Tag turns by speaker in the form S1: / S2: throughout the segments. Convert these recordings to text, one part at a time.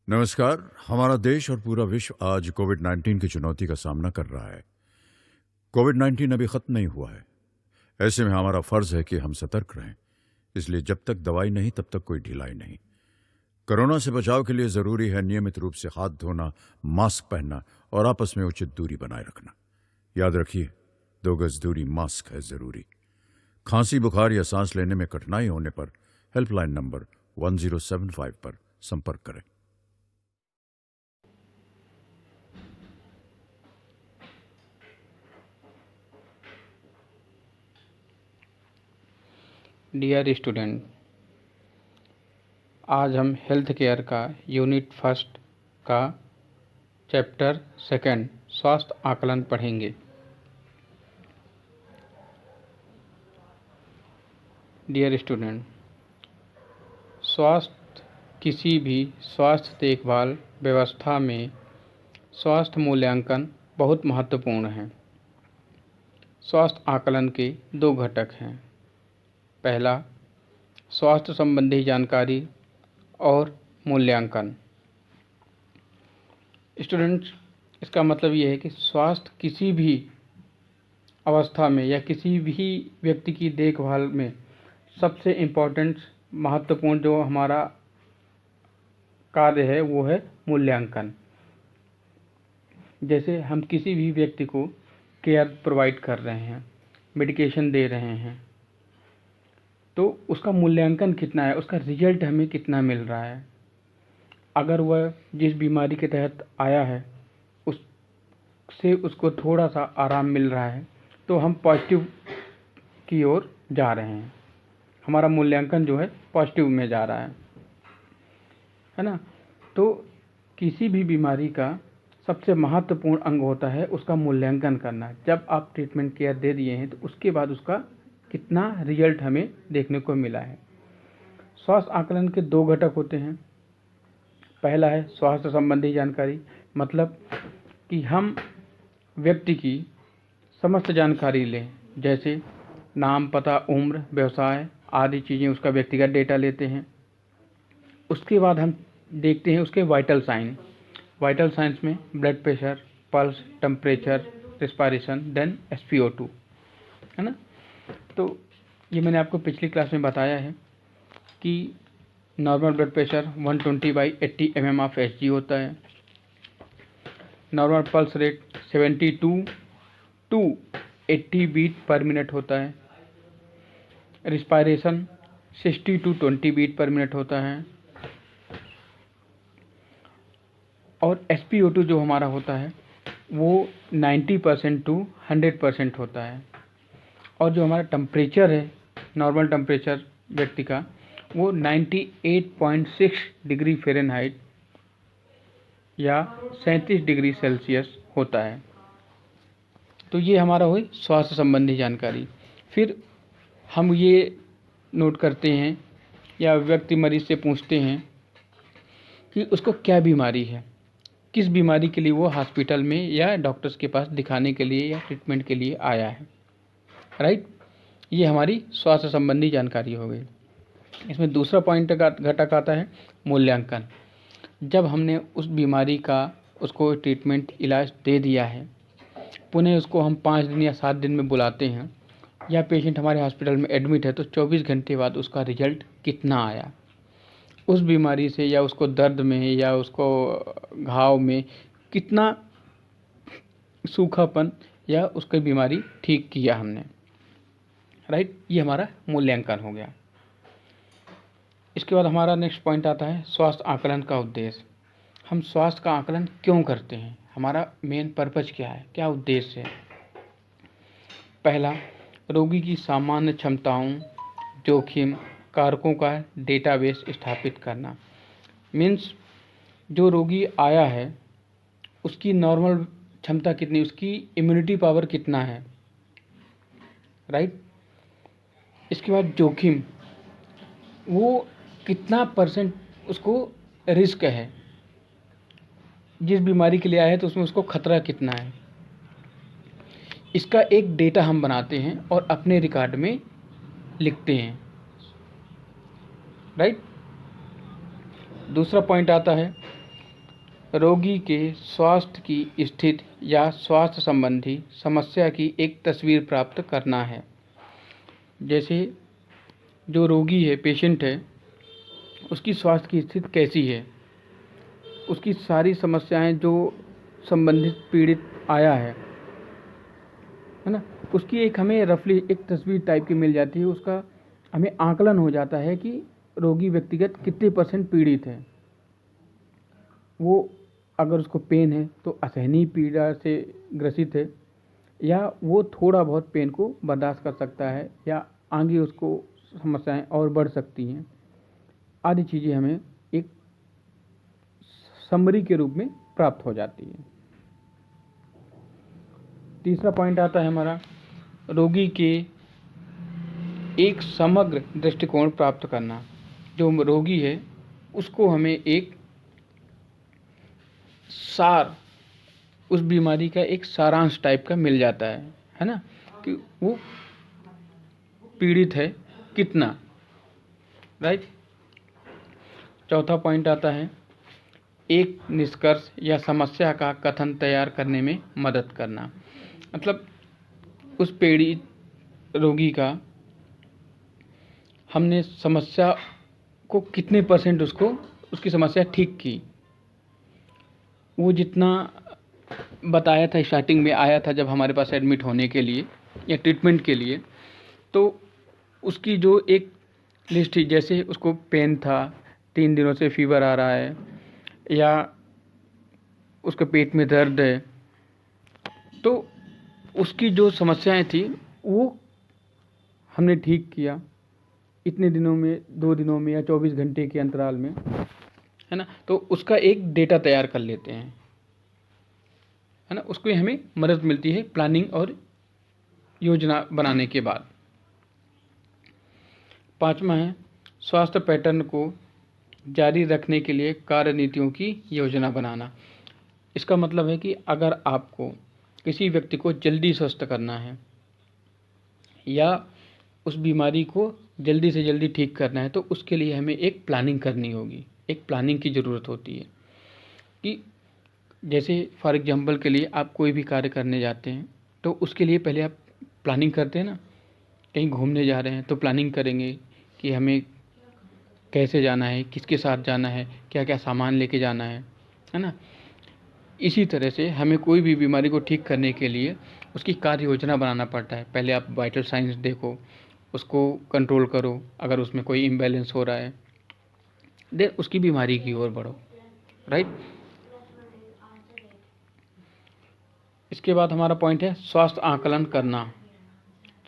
S1: नमस्कार। हमारा देश और पूरा विश्व आज कोविड-19 की चुनौती का सामना कर रहा है। कोविड-19 अभी खत्म नहीं हुआ है। ऐसे में हमारा फर्ज है कि हम सतर्क रहें। इसलिए जब तक दवाई नहीं तब तक कोई ढिलाई नहीं। कोरोना से बचाव के लिए जरूरी है नियमित रूप से हाथ धोना, मास्क पहनना और आपस में उचित दूरी बनाए रखना। याद रखिए, 2 गज दूरी, मास्क है जरूरी। खांसी, बुखार या सांस लेने में कठिनाई होने पर हेल्पलाइन नंबर 1075 पर संपर्क करें।
S2: डियर स्टूडेंट, आज हम हेल्थ केयर का यूनिट फर्स्ट का चैप्टर सेकंड स्वास्थ्य आकलन पढ़ेंगे। डियर स्टूडेंट, स्वास्थ्य किसी भी स्वास्थ्य देखभाल व्यवस्था में स्वास्थ्य मूल्यांकन बहुत महत्वपूर्ण है। स्वास्थ्य आकलन के 2 घटक हैं। पहला, स्वास्थ्य संबंधी जानकारी और मूल्यांकन। स्टूडेंट्स, इसका मतलब ये है कि स्वास्थ्य किसी भी अवस्था में या किसी भी व्यक्ति की देखभाल में सबसे इम्पोर्टेंट, महत्वपूर्ण जो हमारा कार्य है वो है मूल्यांकन। जैसे हम किसी भी व्यक्ति को केयर प्रोवाइड कर रहे हैं, मेडिकेशन दे रहे हैं, तो उसका मूल्यांकन कितना है, उसका रिजल्ट हमें कितना मिल रहा है। अगर वह जिस बीमारी के तहत आया है उससे उसको थोड़ा सा आराम मिल रहा है तो हम पॉजिटिव की ओर जा रहे हैं। हमारा मूल्यांकन जो है पॉजिटिव में जा रहा है ना। तो किसी भी बीमारी का सबसे महत्वपूर्ण अंग होता है उसका मूल्यांकन करना। जब आप ट्रीटमेंट केयर दे दिए हैं तो उसके बाद उसका कितना रिजल्ट हमें देखने को मिला है। स्वास्थ्य आकलन के 2 घटक होते हैं। पहला है स्वास्थ्य संबंधी जानकारी, मतलब कि हम व्यक्ति की समस्त जानकारी लें, जैसे नाम, पता, उम्र, व्यवसाय आदि चीज़ें, उसका व्यक्तिगत डेटा लेते हैं। उसके बाद हम देखते हैं उसके वाइटल साइन। वाइटल साइंस में blood pressure, pulse, temperature, respiration, then SpO2, है ना। तो ये मैंने आपको पिछली क्लास में बताया है कि normal blood pressure 120/80 mm of Hg होता है। Normal pulse rate 72 to 80 beat per minute होता है। Respiration 60 to 20 beat per minute होता है। और SpO2 जो हमारा होता है वो 90% टू 100% होता है। और जो हमारा टेम्परेचर है, नॉर्मल टेम्परेचर व्यक्ति का, वो 98.6 डिग्री फ़ारेनहाइट या 37 डिग्री सेल्सियस होता है। तो ये हमारा हुई स्वास्थ्य संबंधी जानकारी। फिर हम ये नोट करते हैं या व्यक्ति मरीज से पूछते हैं कि उसको क्या बीमारी है, किस बीमारी के लिए वो हॉस्पिटल में या डॉक्टर्स के पास दिखाने के लिए या ट्रीटमेंट के लिए आया है। राइट, ये हमारी स्वास्थ्य संबंधी जानकारी हो गई। इसमें दूसरा पॉइंट घटक आता है मूल्यांकन। जब हमने उस बीमारी का उसको ट्रीटमेंट इलाज दे दिया है, पुनः उसको हम 5 दिन या 7 दिन में बुलाते हैं, या पेशेंट हमारे हॉस्पिटल में एडमिट है तो 24 घंटे बाद उसका रिजल्ट कितना आया, उस बीमारी से या उसको दर्द में या उसको घाव में कितना सूखापन या उसकी बीमारी ठीक किया हमने। राइट, ये हमारा मूल्यांकन हो गया। इसके बाद हमारा नेक्स्ट पॉइंट आता है स्वास्थ्य आकलन का उद्देश्य। हम स्वास्थ्य का आकलन क्यों करते हैं, हमारा मेन पर्पज क्या है, क्या उद्देश्य है। पहला, रोगी की सामान्य क्षमताओं, जोखिम, कारकों का डेटाबेस स्थापित करना। मीन्स जो रोगी आया है उसकी नॉर्मल क्षमता कितनी, उसकी इम्यूनिटी पावर कितना है। राइट, इसके बाद जोखिम, वो कितना % उसको रिस्क है, जिस बीमारी के लिए आया है तो उसमें उसको खतरा कितना है। इसका एक डेटा हम बनाते हैं और अपने रिकॉर्ड में लिखते हैं। राइट, दूसरा पॉइंट आता है रोगी के स्वास्थ्य की स्थिति या स्वास्थ्य संबंधी समस्या की एक तस्वीर प्राप्त करना है। जैसे जो रोगी है, पेशेंट है, उसकी स्वास्थ्य की स्थिति कैसी है, उसकी सारी समस्याएं जो संबंधित पीड़ित आया है ना, उसकी एक हमें रफली एक तस्वीर टाइप की मिल जाती है। उसका हमें आकलन हो जाता है कि रोगी व्यक्तिगत कितने % पीड़ित है। वो अगर उसको पेन है तो असहनीय पीड़ा से ग्रसित है, या वो थोड़ा बहुत पेन को बर्दाश्त कर सकता है, या आगे उसको समस्याएं और बढ़ सकती हैं। आदि चीज़ें हमें एक समरी के रूप में प्राप्त हो जाती है। तीसरा पॉइंट आता है हमारा रोगी के एक समग्र दृष्टिकोण प्राप्त करना। जो रोगी है उसको हमें एक सार, उस बीमारी का एक सारांश टाइप का मिल जाता है ना, कि वो पीड़ित है कितना, राइट। चौथा पॉइंट आता है एक निष्कर्ष या समस्या का कथन तैयार करने में मदद करना। मतलब उस पीड़ित रोगी का हमने समस्या को कितने % उसको उसकी समस्या ठीक की। वो जितना बताया था स्टार्टिंग में आया था जब हमारे पास एडमिट होने के लिए या ट्रीटमेंट के लिए, तो उसकी जो एक लिस्ट थी, जैसे उसको पेन था, 3 दिनों से फीवर आ रहा है, या उसके पेट में दर्द है, तो उसकी जो समस्याएं थी वो हमने ठीक किया इतने दिनों में, 2 दिनों में, या 24 घंटे के अंतराल में, है ना। तो उसका एक डेटा तैयार कर लेते हैं, है ना। उसको हमें मदद मिलती है प्लानिंग और योजना बनाने के बाद। 5वां है स्वास्थ्य पैटर्न को जारी रखने के लिए कार्यनीतियों की योजना बनाना। इसका मतलब है कि अगर आपको किसी व्यक्ति को जल्दी स्वस्थ करना है या उस बीमारी को जल्दी से जल्दी ठीक करना है, तो उसके लिए हमें एक प्लानिंग करनी होगी। एक प्लानिंग की ज़रूरत होती है कि जैसे फॉर एग्जांपल के लिए आप कोई भी कार्य करने जाते हैं तो उसके लिए पहले आप प्लानिंग करते हैं ना। कहीं घूमने जा रहे हैं तो प्लानिंग करेंगे कि हमें कैसे जाना है, किसके साथ जाना है, क्या क्या सामान लेके जाना है ना। इसी तरह से हमें कोई भी बीमारी को ठीक करने के लिए उसकी कार्य योजना बनाना पड़ता है। पहले आप वाइटल साइंस देखो, उसको कंट्रोल करो, अगर उसमें कोई इम्बैलेंस हो रहा है देन उसकी बीमारी की ओर बढ़ो, राइट। इसके बाद हमारा पॉइंट है स्वास्थ्य आकलन करना।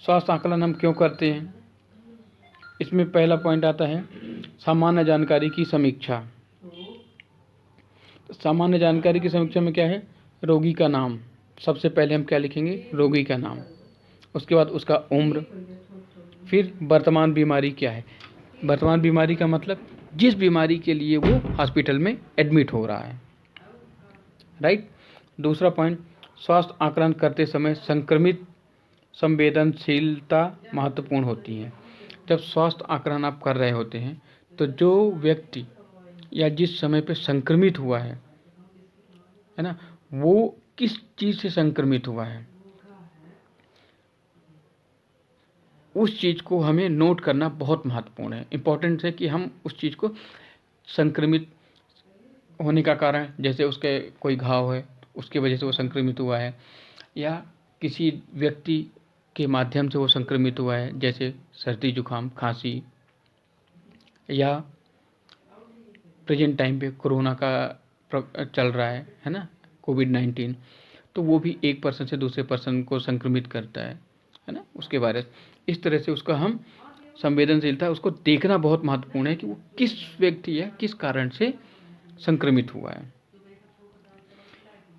S2: स्वास्थ्य आकलन हम क्यों करते हैं, इसमें पहला पॉइंट आता है सामान्य जानकारी की समीक्षा। सामान्य जानकारी की समीक्षा में क्या है, रोगी का नाम। सबसे पहले हम क्या लिखेंगे, रोगी का नाम। उसके बाद उसका उम्र, फिर वर्तमान बीमारी क्या है। वर्तमान बीमारी का मतलब जिस बीमारी के लिए वो हॉस्पिटल में एडमिट हो रहा है, राइट। दूसरा पॉइंट, स्वास्थ्य आकलन करते समय संक्रमित संवेदनशीलता महत्वपूर्ण होती है। जब स्वास्थ्य आकलन आप कर रहे होते हैं तो जो व्यक्ति या जिस समय पे संक्रमित हुआ है ना, वो किस चीज़ से संक्रमित हुआ है, उस चीज़ को हमें नोट करना बहुत महत्वपूर्ण है। इम्पोर्टेंट है कि हम उस चीज़ को, संक्रमित होने का कारण, जैसे उसके कोई घाव है उसकी वजह से वो संक्रमित हुआ है, या किसी व्यक्ति के माध्यम से वो संक्रमित हुआ है, जैसे सर्दी जुकाम खांसी, या प्रेजेंट टाइम पे कोरोना का चल रहा है ना, कोविड-19, तो वो भी एक पर्सन से दूसरे पर्सन को संक्रमित करता है ना, उसके वायरस। इस तरह से उसका हम संवेदनशीलता, उसको देखना बहुत महत्वपूर्ण है कि वो किस व्यक्ति या किस कारण से संक्रमित हुआ है।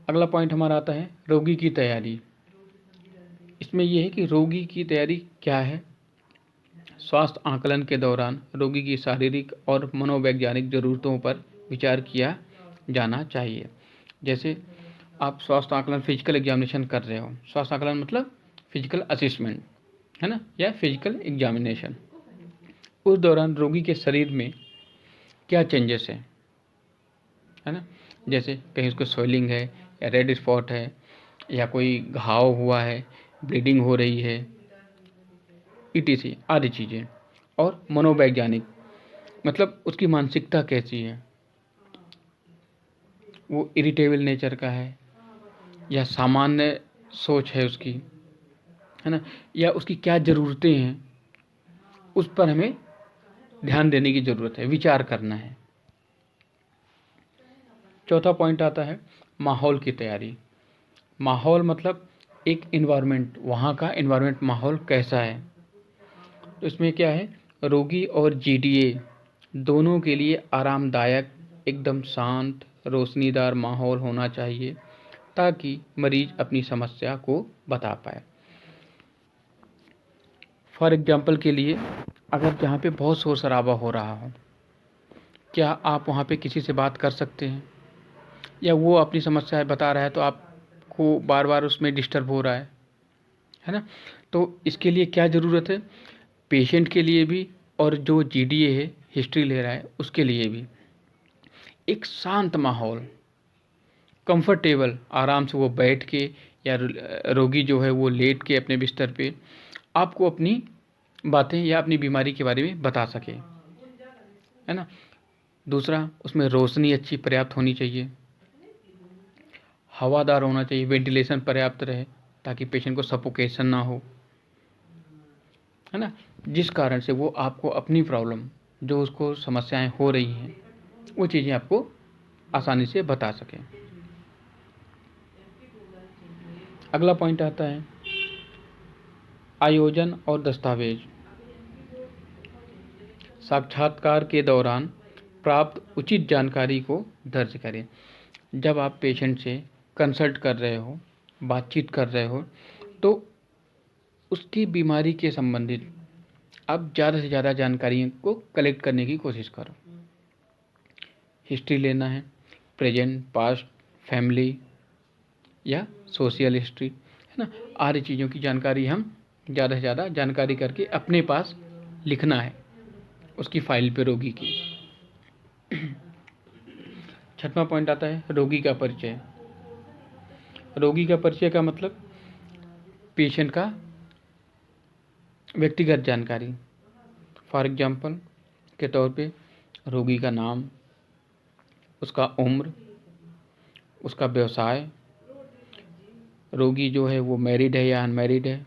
S2: अगला पॉइंट हमारा आता है रोगी की तैयारी। इसमें यह है कि रोगी की तैयारी क्या है। स्वास्थ्य आकलन के दौरान रोगी की शारीरिक और मनोवैज्ञानिक ज़रूरतों पर विचार किया जाना चाहिए। जैसे आप स्वास्थ्य आकलन फिजिकल एग्जामिनेशन कर रहे हो, स्वास्थ्य आकलन मतलब फिजिकल असेसमेंट, है ना, या फिजिकल एग्जामिनेशन। उस दौरान रोगी के शरीर में क्या चेंजेस है ना, जैसे कहीं उसको स्वेलिंग है या रेड स्पॉट है या कोई घाव हुआ है, ब्लीडिंग हो रही है, ईटीसी आदि चीज़ें। और मनोवैज्ञानिक मतलब उसकी मानसिकता कैसी है, वो इरिटेबल नेचर का है या सामान्य सोच है उसकी, है ना, या उसकी क्या ज़रूरतें हैं, उस पर हमें ध्यान देने की ज़रूरत है, विचार करना है। चौथा पॉइंट आता है माहौल की तैयारी। माहौल मतलब एक इन्वायरमेंट, वहाँ का इन्वायरमेंट माहौल कैसा है। तो इसमें क्या है, रोगी और जीडीए दोनों के लिए आरामदायक, एकदम शांत, रोशनीदार माहौल होना चाहिए ताकि मरीज अपनी समस्या को बता पाए। फॉर एग्जांपल के लिए, अगर जहाँ पे बहुत शोर शराबा हो रहा हो, क्या आप वहाँ पे किसी से बात कर सकते हैं, या वो अपनी समस्या बता रहा है तो आपको बार बार उसमें डिस्टर्ब हो रहा है ना। तो इसके लिए क्या ज़रूरत है, पेशेंट के लिए भी और जो जीडीए है, हिस्ट्री ले रहा है, उसके लिए भी एक शांत माहौल, कंफर्टेबल, आराम से वो बैठ के या रोगी जो है वो लेट के अपने बिस्तर पे आपको अपनी बातें या अपनी बीमारी के बारे में बता सके, है ना। दूसरा, उसमें रोशनी अच्छी पर्याप्त होनी चाहिए, हवादार होना चाहिए, वेंटिलेशन पर्याप्त रहे ताकि पेशेंट को सफोकेशन ना हो, है ना, जिस कारण से वो आपको अपनी प्रॉब्लम, जो उसको समस्याएं हो रही हैं, वो चीज़ें आपको आसानी से बता सकें। अगला पॉइंट आता है आयोजन और दस्तावेज। साक्षात्कार के दौरान प्राप्त उचित जानकारी को दर्ज करें। जब आप पेशेंट से कंसल्ट कर रहे हो, बातचीत कर रहे हो, तो उसकी बीमारी के संबंधित आप ज़्यादा से ज़्यादा जानकारी को कलेक्ट करने की कोशिश करो। हिस्ट्री लेना है, प्रेजेंट, पास्ट, फैमिली या सोशल हिस्ट्री, है ना, आदि चीज़ों की जानकारी हम ज़्यादा से ज़्यादा जानकारी करके अपने पास लिखना है उसकी फाइल पे रोगी की। छठवां पॉइंट आता है रोगी का परिचय। रोगी का परिचय का मतलब पेशेंट का व्यक्तिगत जानकारी। फॉर एग्जांपल के तौर पे रोगी का नाम, उसका उम्र, उसका व्यवसाय, रोगी जो है वो मैरिड है या अनमैरिड है,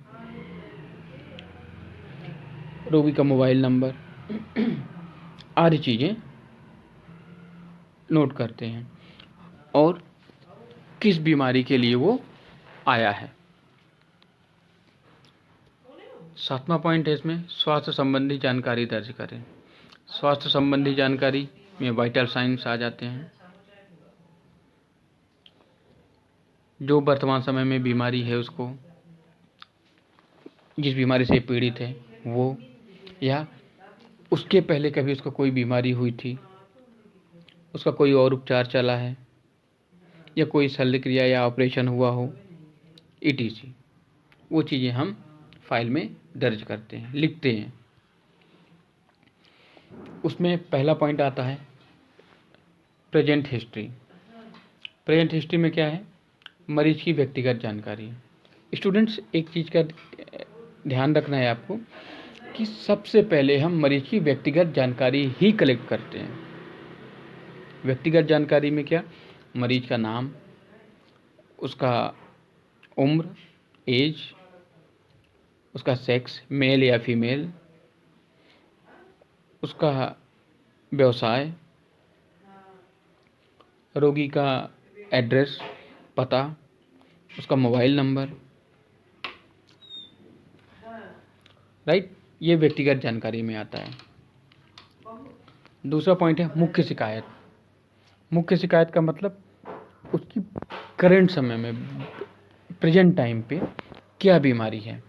S2: रोगी का मोबाइल नंबर आदि चीज़ें नोट करते हैं, और किस बीमारी के लिए वो आया है। सातवां पॉइंट है इसमें स्वास्थ्य संबंधी जानकारी दर्ज करें। स्वास्थ्य संबंधी जानकारी में वाइटल साइंस आ जाते हैं, जो वर्तमान समय में बीमारी है उसको, जिस बीमारी से पीड़ित है वो, या उसके पहले कभी उसको कोई बीमारी हुई थी, उसका कोई और उपचार चला है, या कोई शल्य क्रिया या ऑपरेशन हुआ हो, ईटीसी, वो चीज़ें हम फाइल में दर्ज करते हैं, लिखते हैं। उसमें पहला पॉइंट आता है प्रेजेंट हिस्ट्री। प्रेजेंट हिस्ट्री में क्या है, मरीज की व्यक्तिगत जानकारी। स्टूडेंट्स, एक चीज़ का ध्यान रखना है आपको कि सबसे पहले हम मरीज की व्यक्तिगत जानकारी ही कलेक्ट करते हैं। व्यक्तिगत जानकारी में क्या, मरीज का नाम, उसका उम्र, एज, उसका सेक्स, मेल या फीमेल, उसका व्यवसाय, रोगी का एड्रेस, पता, उसका मोबाइल नंबर, राइट, ये व्यक्तिगत जानकारी में आता है। दूसरा पॉइंट है मुख्य शिकायत। मुख्य शिकायत का मतलब उसकी करंट समय में, प्रेजेंट टाइम पे क्या बीमारी है।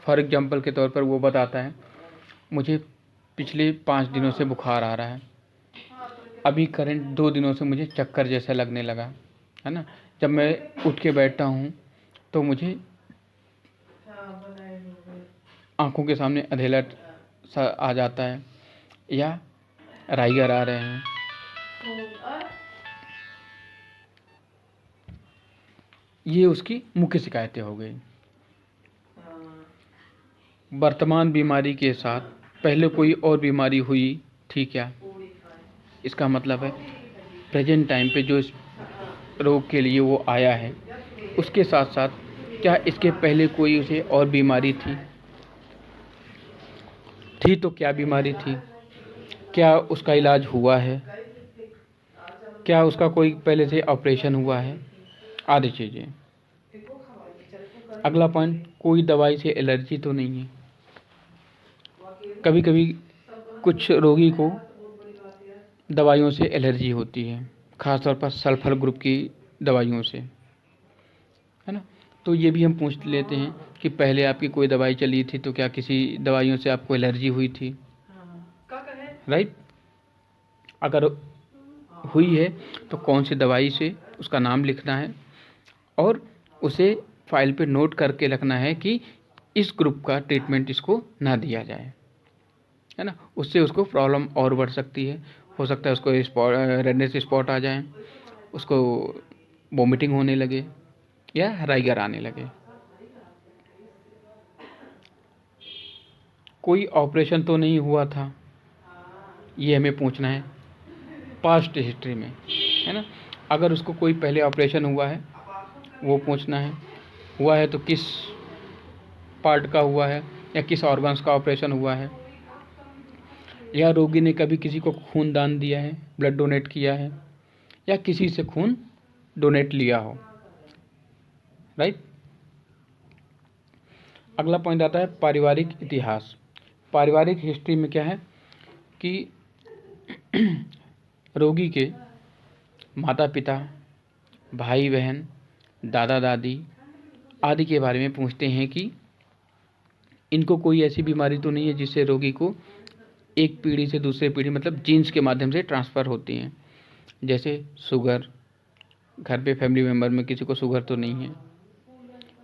S2: फॉर एग्जांपल के तौर पर वो बताता है मुझे पिछले 5 दिनों से बुखार आ रहा है, अभी करंट 2 दिनों से मुझे चक्कर जैसा लगने लगा, है ना, जब मैं उठ के बैठता हूँ तो मुझे आंखों के सामने अंधेला सा आ जाता है, या राइगर आ रहे हैं, ये उसकी मुख्य शिकायतें हो गई। वर्तमान बीमारी के साथ पहले कोई और बीमारी हुई थी क्या? इसका मतलब है प्रेजेंट टाइम पे जो इस रोग के लिए वो आया है, उसके साथ साथ क्या इसके पहले कोई उसे और बीमारी थी? तो क्या बीमारी थी? क्या उसका इलाज हुआ है? क्या उसका कोई पहले से ऑपरेशन हुआ है? आदि चीज़ें। अगला पॉइंट, कोई दवाई से एलर्जी तो नहीं है। कभी कभी कुछ रोगी को दवाइयों से एलर्जी होती है, ख़ासतौर पर सल्फर ग्रुप की दवाइयों से, है ना। तो ये भी हम पूछ लेते हैं कि पहले आपकी कोई दवाई चली थी तो क्या किसी दवाइयों से आपको एलर्जी हुई थी? राइट। अगर हुई है तो कौन सी दवाई से, उसका नाम लिखना है और उसे फाइल पे नोट करके रखना है कि इस ग्रुप का ट्रीटमेंट इसको ना दिया जाए, है ना। उससे उसको प्रॉब्लम और बढ़ सकती है। हो सकता है उसको रेडनेस स्पॉट आ जाए, उसको वोमिटिंग होने लगे या राइगर आने लगे। कोई ऑपरेशन तो नहीं हुआ था, ये हमें पूछना है पास्ट हिस्ट्री में, है ना। अगर उसको कोई पहले ऑपरेशन हुआ है वो पूछना है, हुआ है तो किस पार्ट का हुआ है या किस ऑर्गन्स का ऑपरेशन हुआ है, या रोगी ने कभी किसी को खून दान दिया है, ब्लड डोनेट किया है, या किसी से खून डोनेट लिया हो। राइट। अगला पॉइंट आता है पारिवारिक इतिहास। पारिवारिक हिस्ट्री में क्या है कि रोगी के माता पिता, भाई बहन, दादा दादी आदि के बारे में पूछते हैं कि इनको कोई ऐसी बीमारी तो नहीं है जिससे रोगी को एक पीढ़ी से दूसरे पीढ़ी, मतलब जीन्स के माध्यम से ट्रांसफ़र होती हैं। जैसे शुगर, घर पे फैमिली मेम्बर में किसी को शुगर तो नहीं है,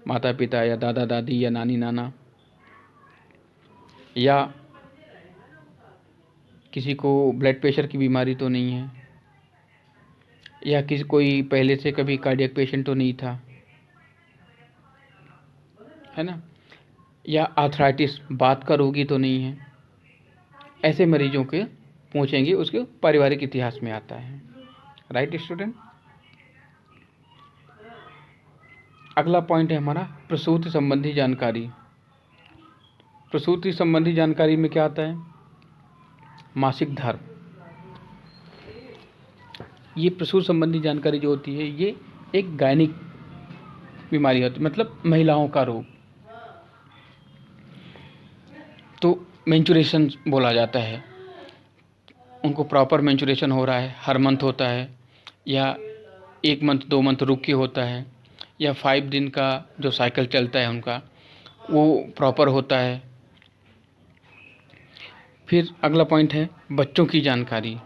S2: माता पिता या दादा दादी या नानी नाना, या किसी को ब्लड प्रेशर की बीमारी तो नहीं है, या किसी कोई पहले से कभी कार्डियक पेशेंट तो नहीं था, है ना, या आर्थराइटिस, बात का रोगी तो नहीं है। ऐसे मरीजों के पूछेंगे, उसके पारिवारिक इतिहास में आता है। Right student. अगला पॉइंट है हमारा प्रसूति संबंधी जानकारी। प्रसूति संबंधी जानकारी में क्या आता है? मासिक धर्म। ये प्रसूति संबंधी जानकारी जो होती है ये एक गायनिक बीमारी होती है, मतलब महिलाओं का रोग। तो मेंचुरेशन बोला जाता है, उनको प्रॉपर मेंचुरेशन हो रहा है, हर मंथ होता है या 1 मंथ 2 मंथ रुक के होता है, या 5 दिन का जो साइकिल चलता है उनका वो प्रॉपर होता है। फिर अगला पॉइंट है बच्चों की जानकारी।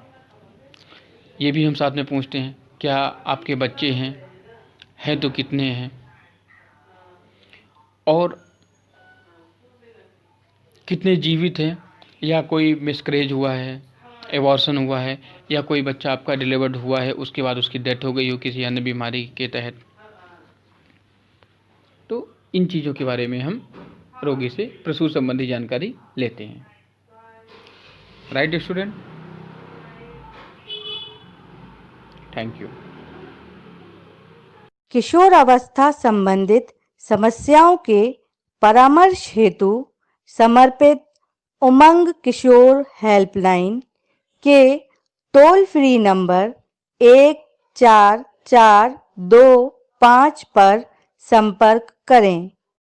S2: ये भी हम साथ में पूछते हैं, क्या आपके बच्चे हैं तो कितने हैं, और कितने जीवित हैं, या कोई मिसकैरेज हुआ है, एबॉर्शन हुआ है, या कोई बच्चा आपका डिलीवर्ड हुआ है उसके बाद उसकी डेथ हो गई हो किसी अन्य बीमारी के तहत। तो इन चीज़ों के बारे में हम रोगी से प्रसूति संबंधी जानकारी लेते हैं। Right student. Thank you.
S3: किशोर अवस्था संबंधित समस्याओं के परामर्श हेतु समर्पित उमंग किशोर हेल्पलाइन के टोल फ्री नंबर 144225 पर संपर्क करें।